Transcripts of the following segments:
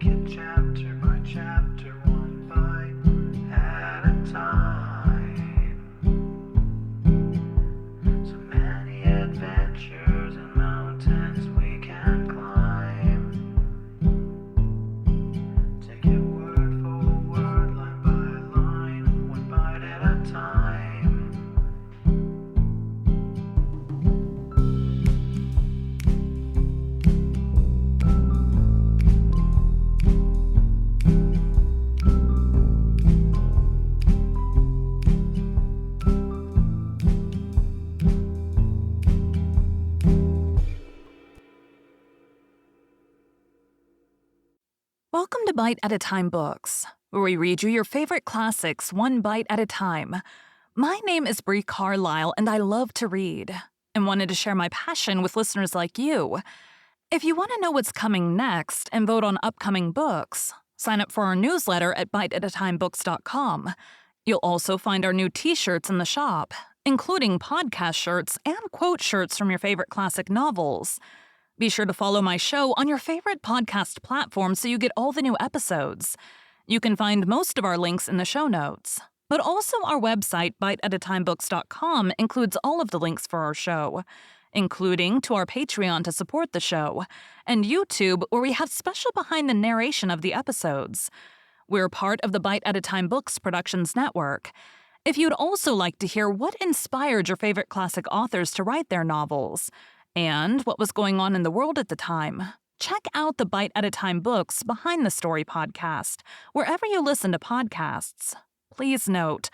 it chapter by chapter, one bite at a time. So many adventures and mountains we can climb. Take it word for word, line by line, one bite at a time. Welcome to Bite at a Time Books, where we read you your favorite classics one bite at a time. My name is Bree Carlile, and I love to read, and wanted to share my passion with listeners like you. If you want to know what's coming next and vote on upcoming books, sign up for our newsletter at biteatatimebooks.com. You'll also find our new t-shirts in the shop, including podcast shirts and quote shirts from your favorite classic novels. Be sure to follow my show on your favorite podcast platform so you get all the new episodes. You can find most of our links in the show notes. But also our website, biteatatimebooks.com, includes all of the links for our show, including to our Patreon to support the show, and YouTube, where we have special behind the narration of the episodes. We're part of the Bite at a Time Books Productions Network. If you'd also like to hear what inspired your favorite classic authors to write their novels, and what was going on in the world at the time, check out the Bite at a Time Books Behind the Story podcast, wherever you listen to podcasts. Please note,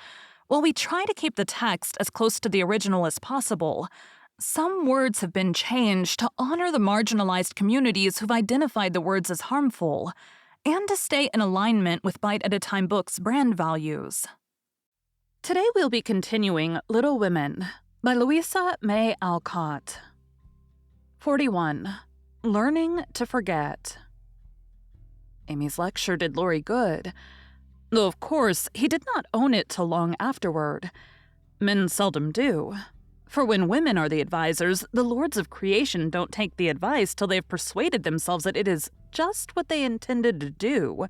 while we try to keep the text as close to the original as possible, some words have been changed to honor the marginalized communities who've identified the words as harmful, and to stay in alignment with Bite at a Time Books' brand values. Today we'll be continuing Little Women by Louisa May Alcott. 41. Learning to Forget. Amy's lecture did Laurie good, though of course he did not own it till long afterward. Men seldom do. For when women are the advisors, the lords of creation don't take the advice till they've persuaded themselves that it is just what they intended to do.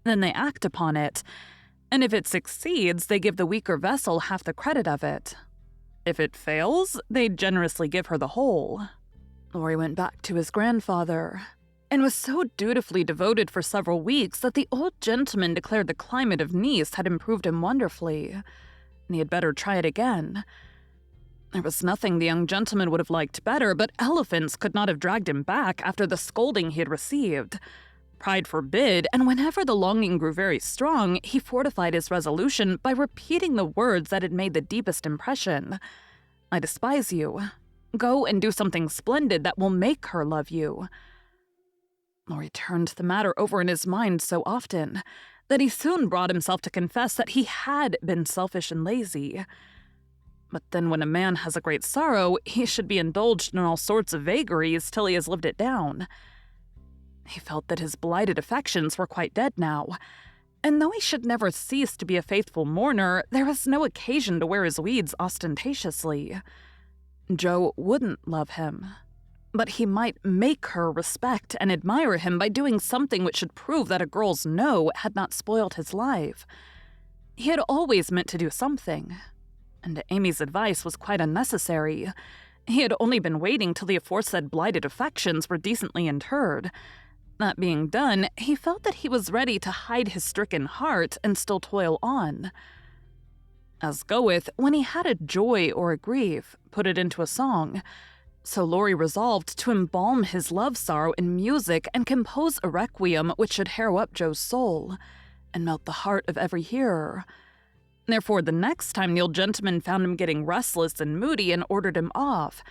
Then they act upon it, and if it succeeds, they give the weaker vessel half the credit of it. If it fails, they generously give her the whole. Laurie went back to his grandfather, and was so dutifully devoted for several weeks that the old gentleman declared the climate of Nice had improved him wonderfully, and he had better try it again. There was nothing the young gentleman would have liked better, but elephants could not have dragged him back after the scolding he had received. Pride forbid, and whenever the longing grew very strong, he fortified his resolution by repeating the words that had made the deepest impression. "I despise you. Go and do something splendid that will make her love you." Laurie turned the matter over in his mind so often that he soon brought himself to confess that he had been selfish and lazy. But then when a man has a great sorrow, he should be indulged in all sorts of vagaries till he has lived it down. He felt that his blighted affections were quite dead now, and though he should never cease to be a faithful mourner, there was no occasion to wear his weeds ostentatiously. Jo wouldn't love him, but he might make her respect and admire him by doing something which should prove that a girl's no had not spoiled his life. He had always meant to do something, and Amy's advice was quite unnecessary. He had only been waiting till the aforesaid blighted affections were decently interred. That being done, he felt that he was ready to hide his stricken heart and still toil on. As goeth, when he had a joy or a grief, put it into a song. So Laurie resolved to embalm his love-sorrow in music and compose a requiem which should harrow up Jo's soul and melt the heart of every hearer. Therefore, the next time the old gentleman found him getting restless and moody and ordered him off,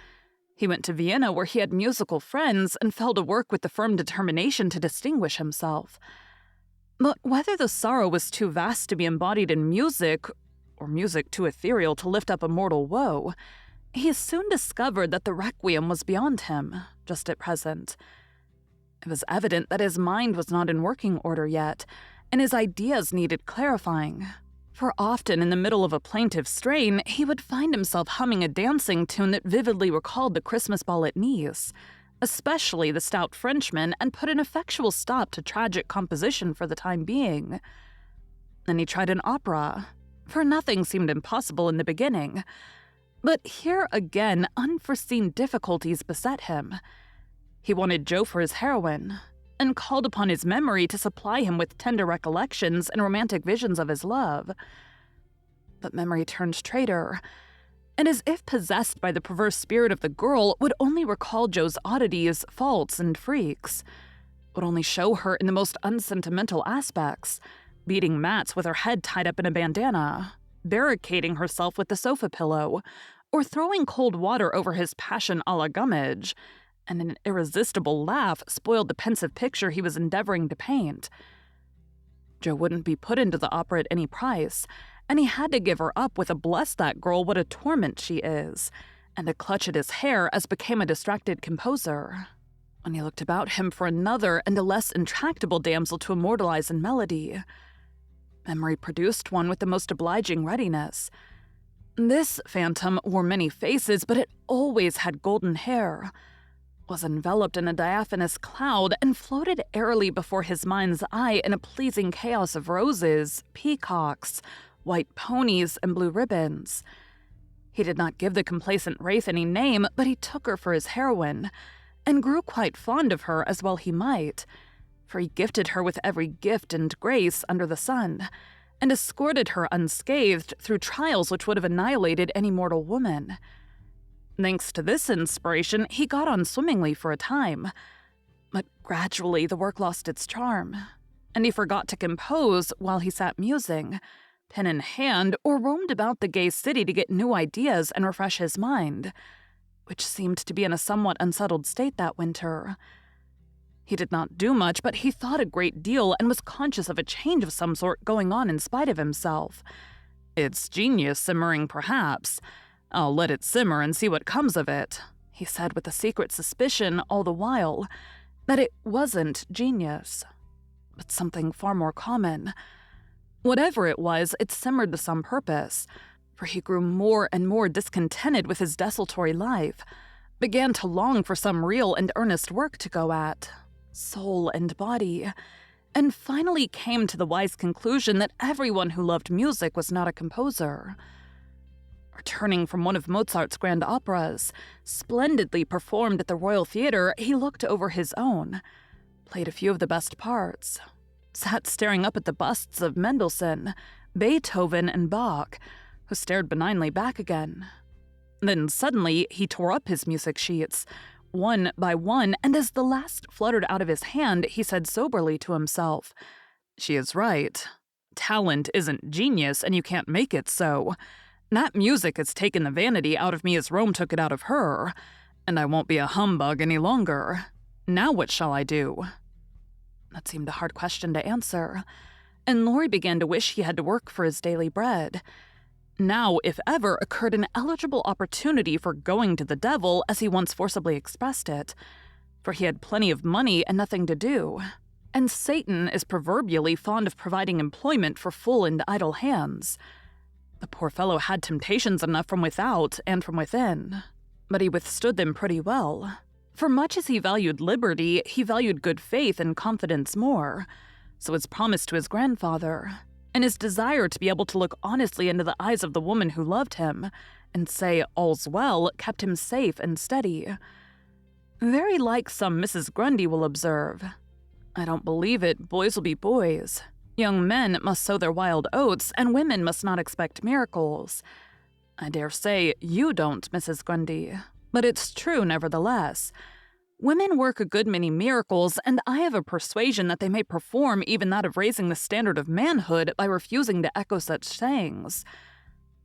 he went to Vienna, where he had musical friends, and fell to work with the firm determination to distinguish himself. But whether the sorrow was too vast to be embodied in music, or music too ethereal to lift up a mortal woe, he soon discovered that the requiem was beyond him, just at present. It was evident that his mind was not in working order yet, and his ideas needed clarifying. For often in the middle of a plaintive strain, he would find himself humming a dancing tune that vividly recalled the Christmas ball at Nice, especially the stout Frenchman, and put an effectual stop to tragic composition for the time being. Then he tried an opera, for nothing seemed impossible in the beginning. But here again, unforeseen difficulties beset him. He wanted Jo for his heroine, and called upon his memory to supply him with tender recollections and romantic visions of his love. But memory turned traitor, and as if possessed by the perverse spirit of the girl, would only recall Jo's oddities, faults, and freaks, would only show her in the most unsentimental aspects, beating mats with her head tied up in a bandana, barricading herself with the sofa pillow, or throwing cold water over his passion a la Gummidge, and an irresistible laugh spoiled the pensive picture he was endeavoring to paint. Jo wouldn't be put into the opera at any price, and he had to give her up with a bless that girl what a torment she is, and a clutch at his hair as became a distracted composer. When he looked about him for another and a less intractable damsel to immortalize in melody, memory produced one with the most obliging readiness. This phantom wore many faces, but it always had golden hair, was enveloped in a diaphanous cloud, and floated airily before his mind's eye in a pleasing chaos of roses, peacocks, white ponies, and blue ribbons. He did not give the complacent wraith any name, but he took her for his heroine, and grew quite fond of her as well he might, for he gifted her with every gift and grace under the sun, and escorted her unscathed through trials which would have annihilated any mortal woman. Thanks to this inspiration, he got on swimmingly for a time, but gradually the work lost its charm, and he forgot to compose while he sat musing, pen in hand, or roamed about the gay city to get new ideas and refresh his mind, which seemed to be in a somewhat unsettled state that winter. He did not do much, but he thought a great deal and was conscious of a change of some sort going on in spite of himself. It's genius simmering, perhaps. I'll let it simmer and see what comes of it, he said with a secret suspicion all the while that it wasn't genius, but something far more common. Whatever it was, it simmered to some purpose, for he grew more and more discontented with his desultory life, began to long for some real and earnest work to go at, soul and body, and finally came to the wise conclusion that everyone who loved music was not a composer. Returning from one of Mozart's grand operas, splendidly performed at the Royal Theatre, he looked over his own, played a few of the best parts, sat staring up at the busts of Mendelssohn, Beethoven, and Bach, who stared benignly back again. Then suddenly he tore up his music sheets, one by one, and as the last fluttered out of his hand, he said soberly to himself, "She is right. Talent isn't genius, and you can't make it so. That music has taken the vanity out of me as Rome took it out of her, and I won't be a humbug any longer. Now what shall I do?" That seemed a hard question to answer, and Laurie began to wish he had to work for his daily bread. Now, if ever, occurred an eligible opportunity for going to the devil, as he once forcibly expressed it, for he had plenty of money and nothing to do, and Satan is proverbially fond of providing employment for full and idle hands. The poor fellow had temptations enough from without and from within, but he withstood them pretty well. For much as he valued liberty, he valued good faith and confidence more, so his promise to his grandfather, and his desire to be able to look honestly into the eyes of the woman who loved him and say all's well, kept him safe and steady. Very like some Mrs. Grundy will observe. I don't believe it, boys will be boys. Young men must sow their wild oats, and women must not expect miracles. I dare say you don't, Mrs. Grundy, but it's true nevertheless. Women work a good many miracles, and I have a persuasion that they may perform even that of raising the standard of manhood by refusing to echo such sayings.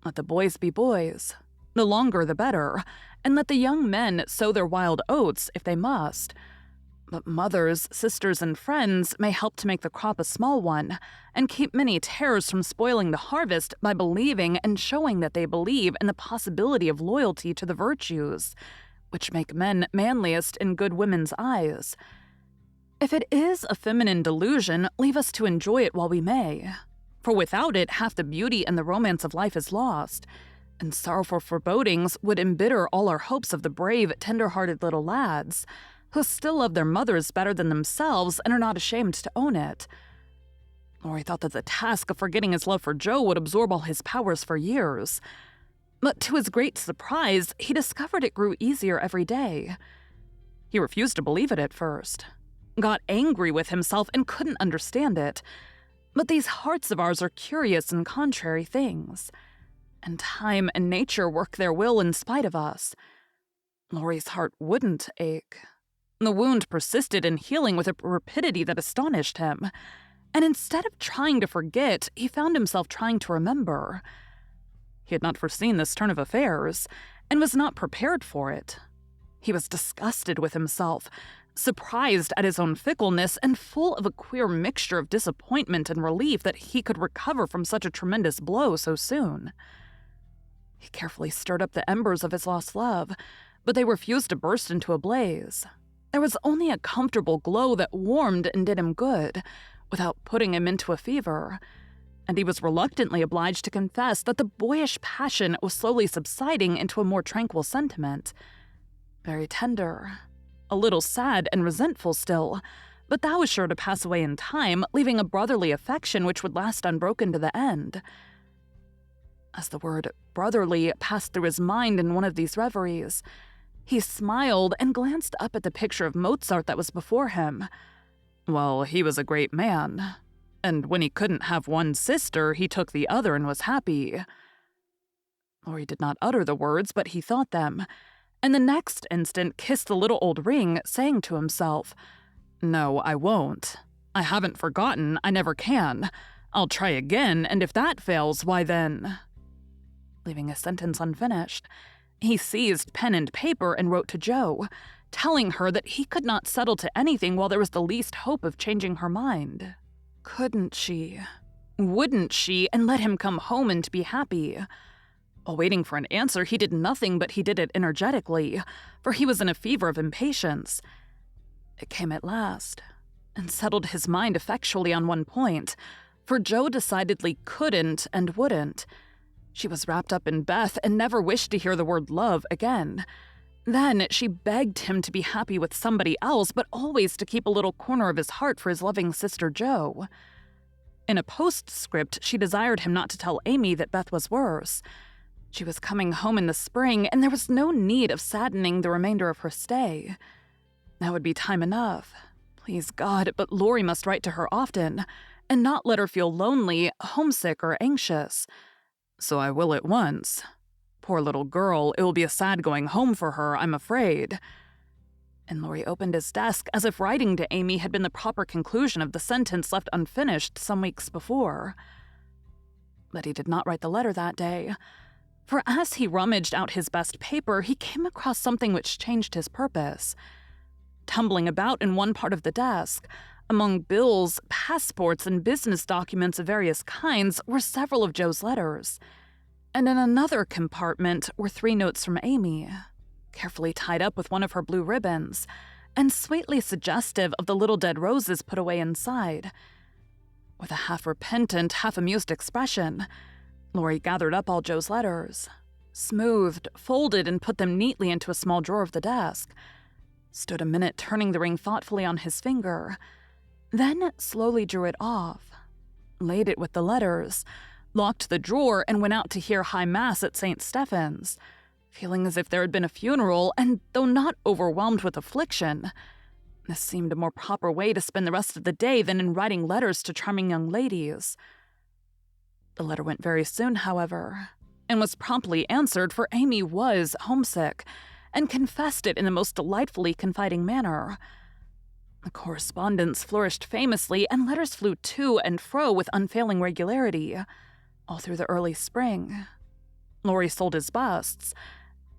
Let the boys be boys, the longer the better, and let the young men sow their wild oats if they must. But mothers, sisters, and friends may help to make the crop a small one, and keep many tares from spoiling the harvest by believing and showing that they believe in the possibility of loyalty to the virtues, which make men manliest in good women's eyes. If it is a feminine delusion, leave us to enjoy it while we may, for without it half the beauty and the romance of life is lost, and sorrowful forebodings would embitter all our hopes of the brave, tender-hearted little lads, who still love their mothers better than themselves and are not ashamed to own it. Laurie thought that the task of forgetting his love for Joe would absorb all his powers for years. But to his great surprise, he discovered it grew easier every day. He refused to believe it at first, got angry with himself and couldn't understand it. But these hearts of ours are curious and contrary things, and time and nature work their will in spite of us. Laurie's heart wouldn't ache. The wound persisted in healing with a rapidity that astonished him, and instead of trying to forget, he found himself trying to remember. He had not foreseen this turn of affairs, and was not prepared for it. He was disgusted with himself, surprised at his own fickleness, and full of a queer mixture of disappointment and relief that he could recover from such a tremendous blow so soon. He carefully stirred up the embers of his lost love, but they refused to burst into a blaze. There was only a comfortable glow that warmed and did him good, without putting him into a fever, and he was reluctantly obliged to confess that the boyish passion was slowly subsiding into a more tranquil sentiment. Very tender, a little sad and resentful still, but that was sure to pass away in time, leaving a brotherly affection which would last unbroken to the end. As the word brotherly passed through his mind in one of these reveries, he smiled and glanced up at the picture of Mozart that was before him. Well, he was a great man, and when he couldn't have one sister, he took the other and was happy. Laurie did not utter the words, but he thought them, and the next instant kissed the little old ring, saying to himself, "No, I won't. I haven't forgotten, I never can. I'll try again, and if that fails, why then—" Leaving a sentence unfinished, he seized pen and paper and wrote to Joe, telling her that he could not settle to anything while there was the least hope of changing her mind. Couldn't she? Wouldn't she, and let him come home and be happy? While waiting for an answer, he did nothing but he did it energetically, for he was in a fever of impatience. It came at last, and settled his mind effectually on one point, for Joe decidedly couldn't and wouldn't. She was wrapped up in Beth and never wished to hear the word love again. Then she begged him to be happy with somebody else, but always to keep a little corner of his heart for his loving sister Joe. In a postscript, she desired him not to tell Amy that Beth was worse. She was coming home in the spring, and there was no need of saddening the remainder of her stay. That would be time enough. Please God, but Laurie must write to her often, and not let her feel lonely, homesick, or anxious. So I will at once. Poor little girl, it will be a sad going home for her, I'm afraid. And Laurie opened his desk as if writing to Amy had been the proper conclusion of the sentence left unfinished some weeks before. But he did not write the letter that day, for as he rummaged out his best paper, he came across something which changed his purpose. Tumbling about in one part of the desk, among bills, passports, and business documents of various kinds were several of Joe's letters, and in another compartment were 3 notes from Amy, carefully tied up with one of her blue ribbons, and sweetly suggestive of the little dead roses put away inside. With a half-repentant, half-amused expression, Laurie gathered up all Joe's letters, smoothed, folded, and put them neatly into a small drawer of the desk, stood a minute turning the ring thoughtfully on his finger, then slowly drew it off, laid it with the letters, locked the drawer, and went out to hear High Mass at St. Stephen's, feeling as if there had been a funeral, and though not overwhelmed with affliction, this seemed a more proper way to spend the rest of the day than in writing letters to charming young ladies. The letter went very soon, however, and was promptly answered, for Amy was homesick, and confessed it in the most delightfully confiding manner. The correspondence flourished famously, and letters flew to and fro with unfailing regularity, all through the early spring. Laurie sold his busts,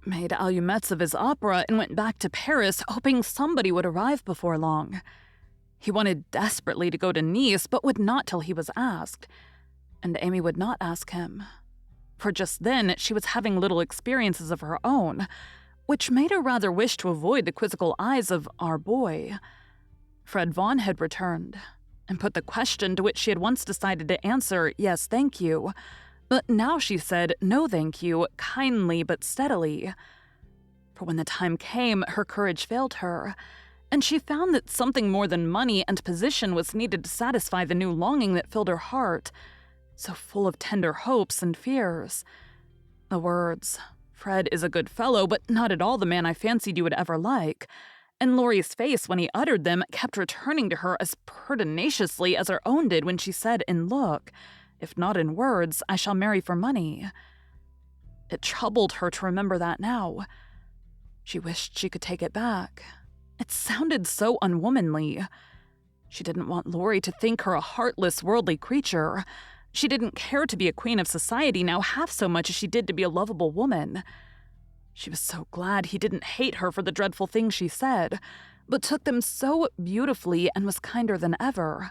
made allumettes of his opera, and went back to Paris, hoping somebody would arrive before long. He wanted desperately to go to Nice, but would not till he was asked, and Amy would not ask him, for just then she was having little experiences of her own, which made her rather wish to avoid the quizzical eyes of our boy. Fred Vaughn had returned, and put the question to which she had once decided to answer, "Yes, thank you," but now she said, "No, thank you," kindly but steadily. For when the time came, her courage failed her, and she found that something more than money and position was needed to satisfy the new longing that filled her heart, so full of tender hopes and fears. The words, "Fred is a good fellow, but not at all the man I fancied you would ever like," and Laurie's face when he uttered them kept returning to her as pertinaciously as her own did when she said in look, if not in words, "I shall marry for money." It troubled her to remember that now. She wished she could take it back. It sounded so unwomanly. She didn't want Laurie to think her a heartless, worldly creature. She didn't care to be a queen of society now half so much as she did to be a lovable woman. She was so glad he didn't hate her for the dreadful things she said, but took them so beautifully and was kinder than ever.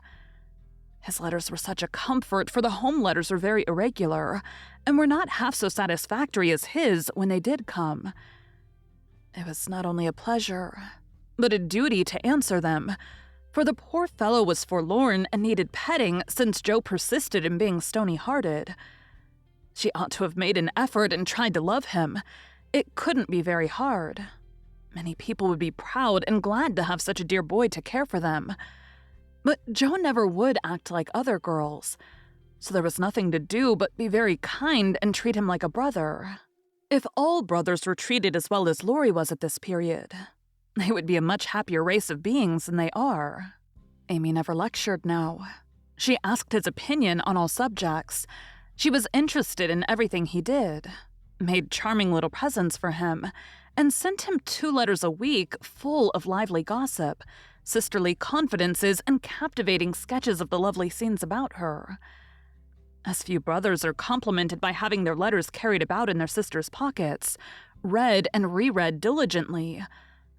His letters were such a comfort, for the home letters were very irregular, and were not half so satisfactory as his when they did come. It was not only a pleasure, but a duty to answer them, for the poor fellow was forlorn and needed petting since Joe persisted in being stony-hearted. She ought to have made an effort and tried to love him. It couldn't be very hard. Many people would be proud and glad to have such a dear boy to care for them. But Joe never would act like other girls, so there was nothing to do but be very kind and treat him like a brother. If all brothers were treated as well as Laurie was at this period, they would be a much happier race of beings than they are. Amy never lectured now. She asked his opinion on all subjects. She was interested in everything he did, made charming little presents for him, and sent him 2 letters a week full of lively gossip, sisterly confidences, and captivating sketches of the lovely scenes about her. As few brothers are complimented by having their letters carried about in their sisters' pockets, read and reread diligently,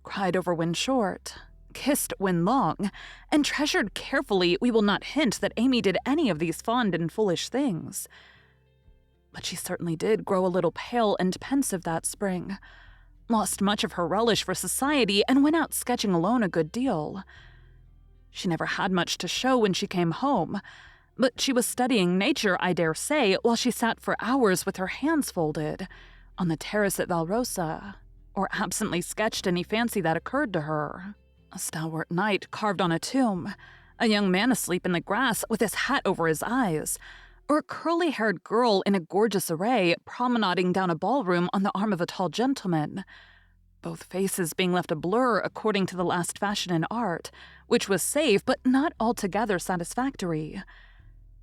cried over when short, kissed when long, and treasured carefully, we will not hint that Amy did any of these fond and foolish things. But she certainly did grow a little pale and pensive that spring, lost much of her relish for society, and went out sketching alone a good deal. She never had much to show when she came home, but she was studying nature, I dare say, while she sat for hours with her hands folded on the terrace at Valrosa, or absently sketched any fancy that occurred to her. A stalwart knight carved on a tomb, a young man asleep in the grass with his hat over his eyes, or a curly-haired girl in a gorgeous array promenading down a ballroom on the arm of a tall gentleman, both faces being left a blur according to the last fashion in art, which was safe but not altogether satisfactory.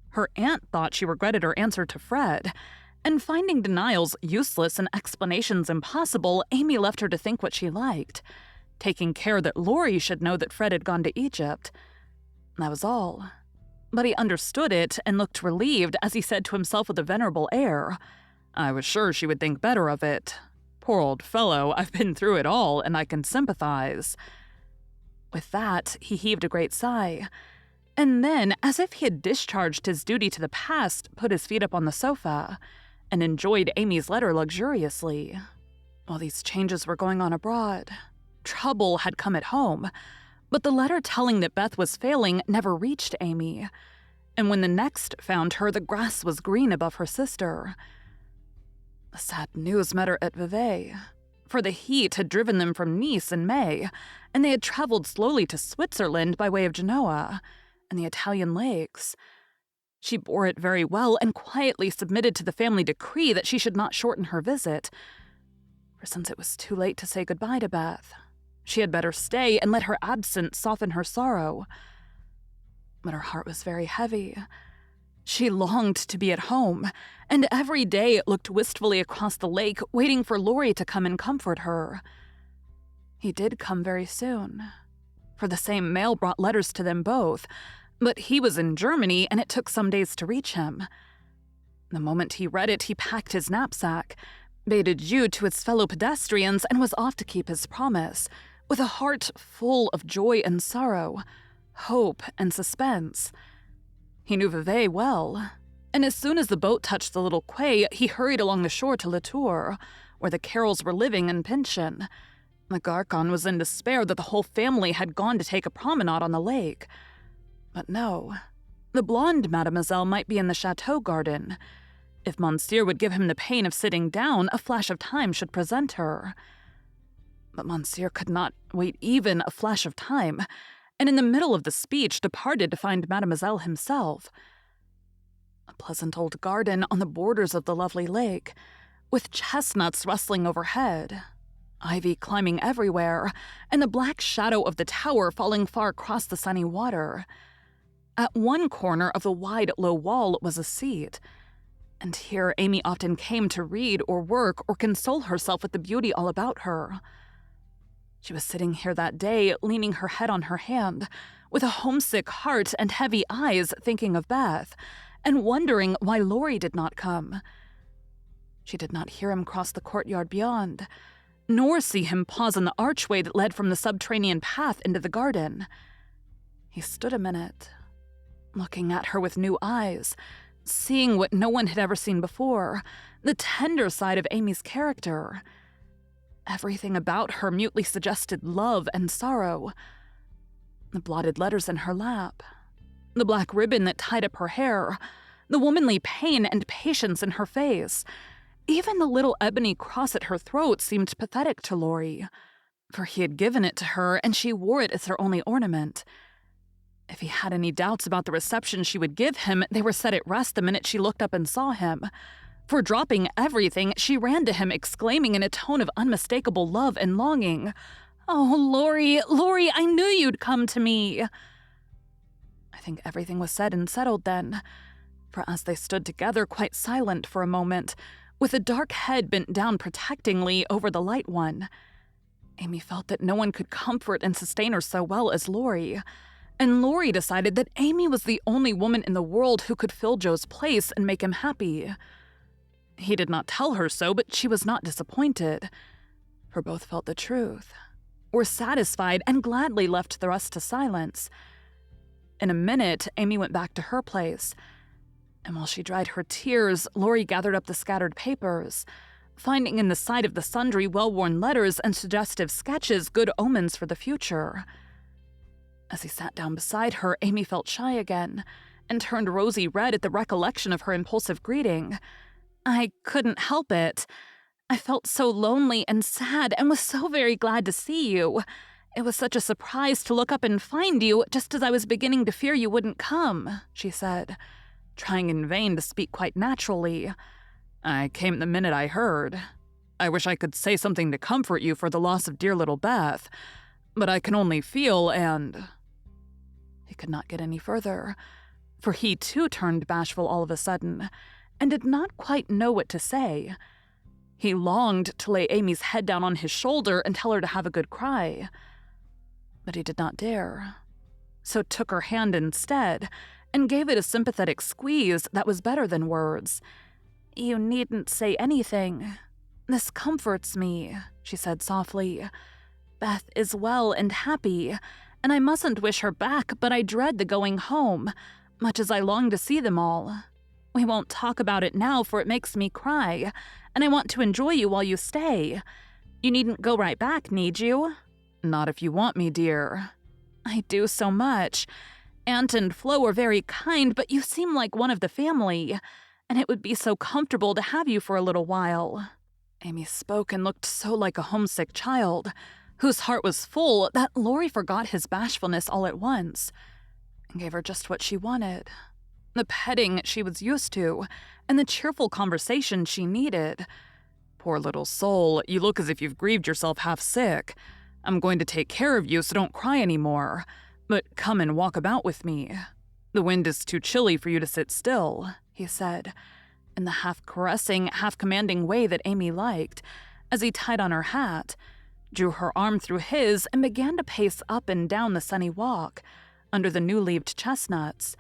Her aunt thought she regretted her answer to Fred, and finding denials useless and explanations impossible, Amy left her to think what she liked, taking care that Laurie should know that Fred had gone to Egypt. That was all. But he understood it and looked relieved as he said to himself with a venerable air, "I was sure she would think better of it. Poor old fellow, I've been through it all, and I can sympathize." With that, he heaved a great sigh, and then, as if he had discharged his duty to the past, put his feet up on the sofa and enjoyed Amy's letter luxuriously. While these changes were going on abroad, trouble had come at home, but the letter telling that Beth was failing never reached Amy, and when the next found her, the grass was green above her sister. The sad news met her at Vevey, for the heat had driven them from Nice in May, and they had traveled slowly to Switzerland by way of Genoa and the Italian lakes. She bore it very well and quietly submitted to the family decree that she should not shorten her visit, for since it was too late to say goodbye to Beth, she had better stay and let her absence soften her sorrow. But her heart was very heavy. She longed to be at home, and every day looked wistfully across the lake, waiting for Laurie to come and comfort her. He did come very soon, for the same mail brought letters to them both, but he was in Germany, and it took some days to reach him. The moment he read it, he packed his knapsack, bade adieu to his fellow pedestrians, and was off to keep his promise, with a heart full of joy and sorrow, hope and suspense. He knew Vevey well, and as soon as the boat touched the little quay, he hurried along the shore to La Tour, where the Carrolls were living in pension. The Garcon was in despair that the whole family had gone to take a promenade on the lake. But no, the blonde mademoiselle might be in the chateau garden. If Monsieur would give him the pain of sitting down, a flash of time should present her. But Monsieur could not wait even a flash of time, and in the middle of the speech departed to find Mademoiselle himself. A pleasant old garden on the borders of the lovely lake, with chestnuts rustling overhead, ivy climbing everywhere, and the black shadow of the tower falling far across the sunny water. At one corner of the wide, low wall was a seat, and here Amy often came to read or work or console herself with the beauty all about her. She was sitting here that day, leaning her head on her hand, with a homesick heart and heavy eyes, thinking of Beth, and wondering why Laurie did not come. She did not hear him cross the courtyard beyond, nor see him pause in the archway that led from the subterranean path into the garden. He stood a minute, looking at her with new eyes, seeing what no one had ever seen before, the tender side of Amy's character. Everything about her mutely suggested love and sorrow. The blotted letters in her lap, the black ribbon that tied up her hair, the womanly pain and patience in her face. Even the little ebony cross at her throat seemed pathetic to Laurie, for he had given it to her and she wore it as her only ornament. If he had any doubts about the reception she would give him, they were set at rest the minute she looked up and saw him. For dropping everything, she ran to him, exclaiming in a tone of unmistakable love and longing, "Oh, Laurie, Laurie, I knew you'd come to me." I think everything was said and settled then, for as they stood together quite silent for a moment, with a dark head bent down protectingly over the light one, Amy felt that no one could comfort and sustain her so well as Laurie, and Laurie decided that Amy was the only woman in the world who could fill Joe's place and make him happy. He did not tell her so, but she was not disappointed, for both felt the truth, were satisfied, and gladly left the rest to silence. In a minute, Amy went back to her place, and while she dried her tears, Laurie gathered up the scattered papers, finding in the sight of the sundry well-worn letters and suggestive sketches good omens for the future. As he sat down beside her, Amy felt shy again, and turned rosy red at the recollection of her impulsive greeting. "I couldn't help it. I felt so lonely and sad and was so very glad to see you. It was such a surprise to look up and find you just as I was beginning to fear you wouldn't come," she said, trying in vain to speak quite naturally. "I came the minute I heard. I wish I could say something to comfort you for the loss of dear little Beth, but I can only feel and—" He could not get any further, for he too turned bashful all of a sudden, and did not quite know what to say. He longed to lay Amy's head down on his shoulder and tell her to have a good cry, but he did not dare, so took her hand instead and gave it a sympathetic squeeze that was better than words. "You needn't say anything. This comforts me," she said softly. "Beth is well and happy, and I mustn't wish her back, but I dread the going home, much as I long to see them all. We won't talk about it now, for it makes me cry, and I want to enjoy you while you stay. You needn't go right back, need you?" "Not if you want me, dear." "I do so much. Aunt and Flo are very kind, but you seem like one of the family, and it would be so comfortable to have you for a little while." Amy spoke and looked so like a homesick child, whose heart was full, that Laurie forgot his bashfulness all at once, and gave her just what she wanted. The petting she was used to, and the cheerful conversation she needed. "Poor little soul, you look as if you've grieved yourself half sick. I'm going to take care of you, so don't cry any more. But come and walk about with me. The wind is too chilly for you to sit still," he said, in the half-caressing, half-commanding way that Amy liked, as he tied on her hat, drew her arm through his, and began to pace up and down the sunny walk, under the new-leaved chestnuts.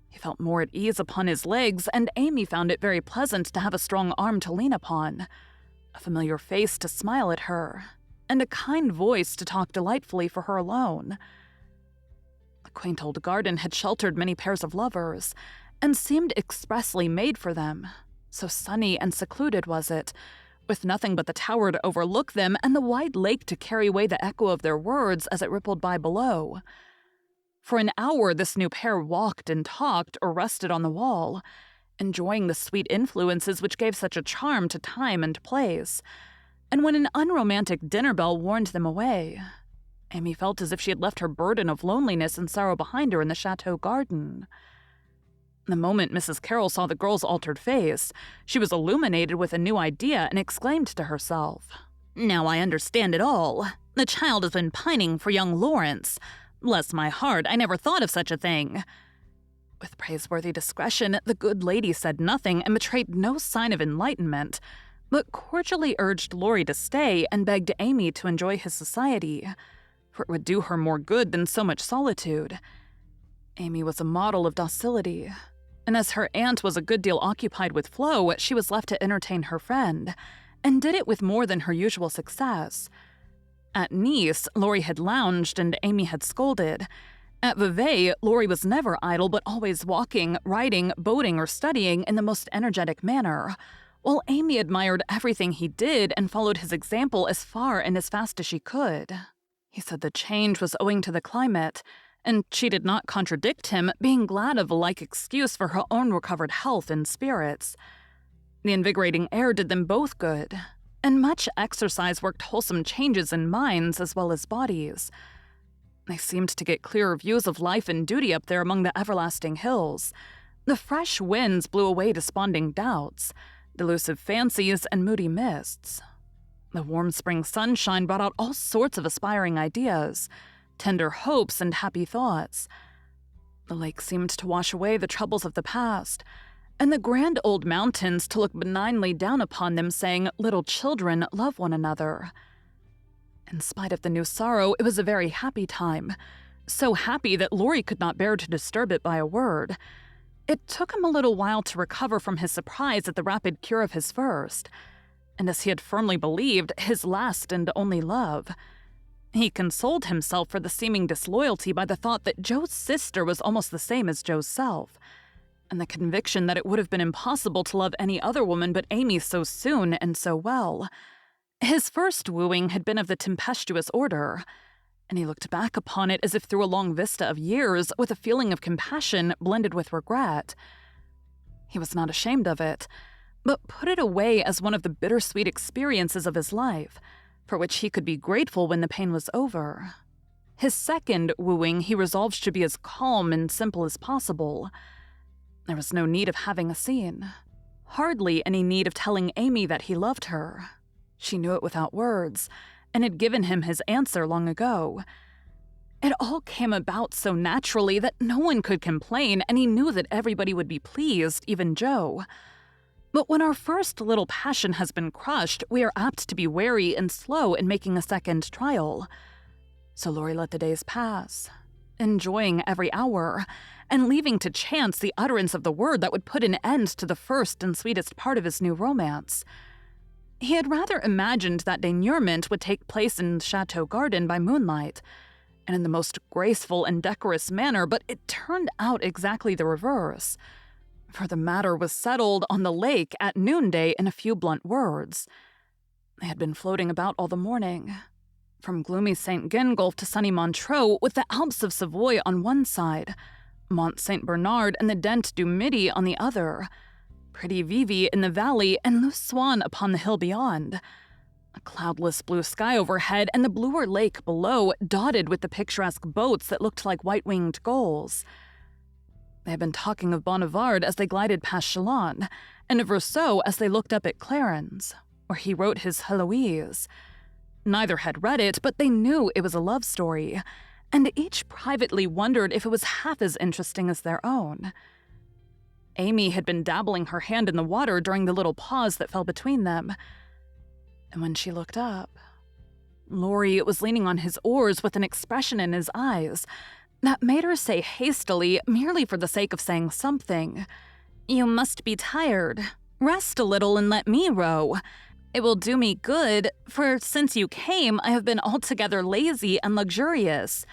He felt more at ease upon his legs, and Amy found it very pleasant to have a strong arm to lean upon, a familiar face to smile at her, and a kind voice to talk delightfully for her alone. The quaint old garden had sheltered many pairs of lovers, and seemed expressly made for them, so sunny and secluded was it, with nothing but the tower to overlook them and the wide lake to carry away the echo of their words as it rippled by below. For an hour this new pair walked and talked or rested on the wall, enjoying the sweet influences which gave such a charm to time and place. and when an unromantic dinner bell warned them away, Amy felt as if she had left her burden of loneliness and sorrow behind her in the chateau garden. The moment Mrs. Carroll saw the girl's altered face, she was illuminated with a new idea and exclaimed to herself, "Now I understand it all. The child has been pining for young Lawrence. Bless my heart, I never thought of such a thing." With praiseworthy discretion, the good lady said nothing and betrayed no sign of enlightenment, but cordially urged Laurie to stay and begged Amy to enjoy his society, for it would do her more good than so much solitude. Amy was a model of docility, and as her aunt was a good deal occupied with Flo, she was left to entertain her friend, and did it with more than her usual success. At Nice, Laurie had lounged and Amy had scolded. At Vevey, Laurie was never idle but always walking, riding, boating, or studying in the most energetic manner, while Amy admired everything he did and followed his example as far and as fast as she could. He said the change was owing to the climate, and she did not contradict him, being glad of a like excuse for her own recovered health and spirits. The invigorating air did them both good, and much exercise worked wholesome changes in minds as well as bodies. They seemed to get clearer views of life and duty up there among the everlasting hills. The fresh winds blew away desponding doubts, delusive fancies, and moody mists. The warm spring sunshine brought out all sorts of aspiring ideas, tender hopes, and happy thoughts. The lake seemed to wash away the troubles of the past, and the grand old mountains to look benignly down upon them, saying, "Little children, love one another." In spite of the new sorrow, it was a very happy time, so happy that Laurie could not bear to disturb it by a word. It took him a little while to recover from his surprise at the rapid cure of his first, and as he had firmly believed, his last and only love. He consoled himself for the seeming disloyalty by the thought that Joe's sister was almost the same as Joe's self, and the conviction that it would have been impossible to love any other woman but Amy so soon and so well. His first wooing had been of the tempestuous order, and he looked back upon it as if through a long vista of years with a feeling of compassion blended with regret. He was not ashamed of it, but put it away as one of the bittersweet experiences of his life, for which he could be grateful when the pain was over. His second wooing he resolved to be as calm and simple as possible. There was no need of having a scene, hardly any need of telling Amy that he loved her. She knew it without words, and had given him his answer long ago. It all came about so naturally that no one could complain, and he knew that everybody would be pleased, even Joe. But when our first little passion has been crushed, we are apt to be wary and slow in making a second trial. So Laurie let the days pass, enjoying every hour, and leaving to chance the utterance of the word that would put an end to the first and sweetest part of his new romance. He had rather imagined that denouement would take place in Chateau Garden by moonlight, and in the most graceful and decorous manner, but it turned out exactly the reverse, for the matter was settled on the lake at noonday in a few blunt words. They had been floating about all the morning, from gloomy St. Gingolph to sunny Montreux, with the Alps of Savoy on one side, Mont St. Bernard and the Dent du Midi on the other, pretty Vevey in the valley, and Loose Swan upon the hill beyond. A cloudless blue sky overhead, and the bluer lake below, dotted with the picturesque boats that looked like white-winged gulls. They had been talking of Bonnivard as they glided past Chalon, and of Rousseau as they looked up at Clarens, where he wrote his Heloise. Neither had read it, but they knew it was a love story, and each privately wondered if it was half as interesting as their own. Amy had been dabbling her hand in the water during the little pause that fell between them, and when she looked up, Laurie was leaning on his oars with an expression in his eyes that made her say hastily, merely for the sake of saying something, "You must be tired. Rest a little and let me row. It will do me good, for since you came, I have been altogether lazy and luxurious."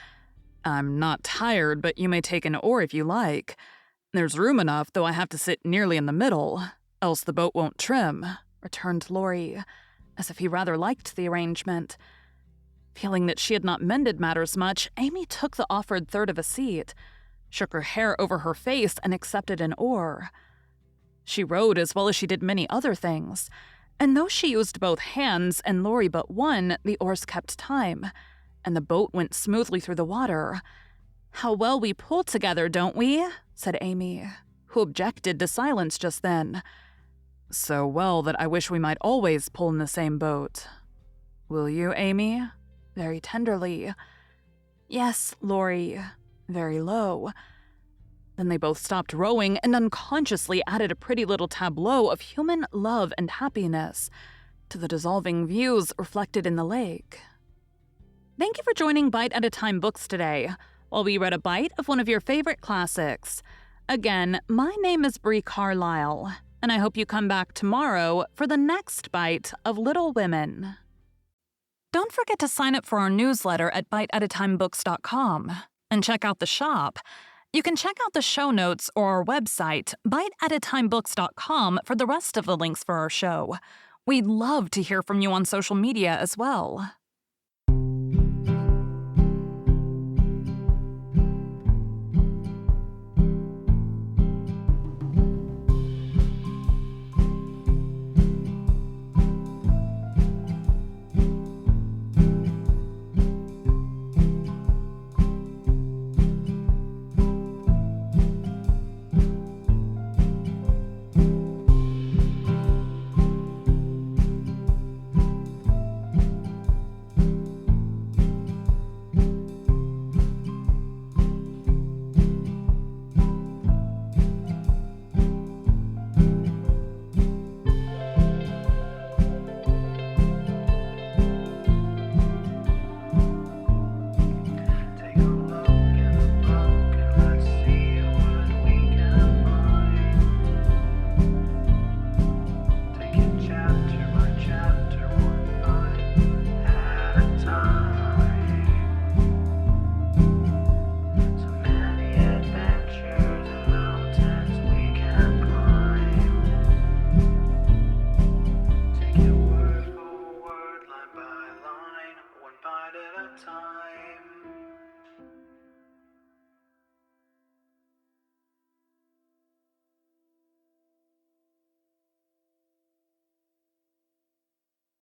"I'm not tired, but you may take an oar if you like. There's room enough, though I have to sit nearly in the middle, else the boat won't trim," returned Laurie, as if he rather liked the arrangement. Feeling that she had not mended matters much, Amy took the offered third of a seat, shook her hair over her face, and accepted an oar. She rowed as well as she did many other things, And though she used both hands and Lori but one, the oars kept time, and the boat went smoothly through the water. "How well we pull together, don't we?" said Amy, who objected to silence just then. "So well that I wish we might always pull in the same boat. Will you, Amy?" very tenderly. "Yes, Lori," very low. Then they both stopped rowing and unconsciously added a pretty little tableau of human love and happiness to the dissolving views reflected in the lake. Thank you for joining Bite at a Time Books today, while we read a bite of one of your favorite classics. Again, my name is Bree Carlile, and I hope you come back tomorrow for the next bite of Little Women. Don't forget to sign up for our newsletter at biteatatimebooks.com and check out the shop. You can check out the show notes or our website, biteatatimebooks.com, for the rest of the links for our show. We'd love to hear from you on social media as well.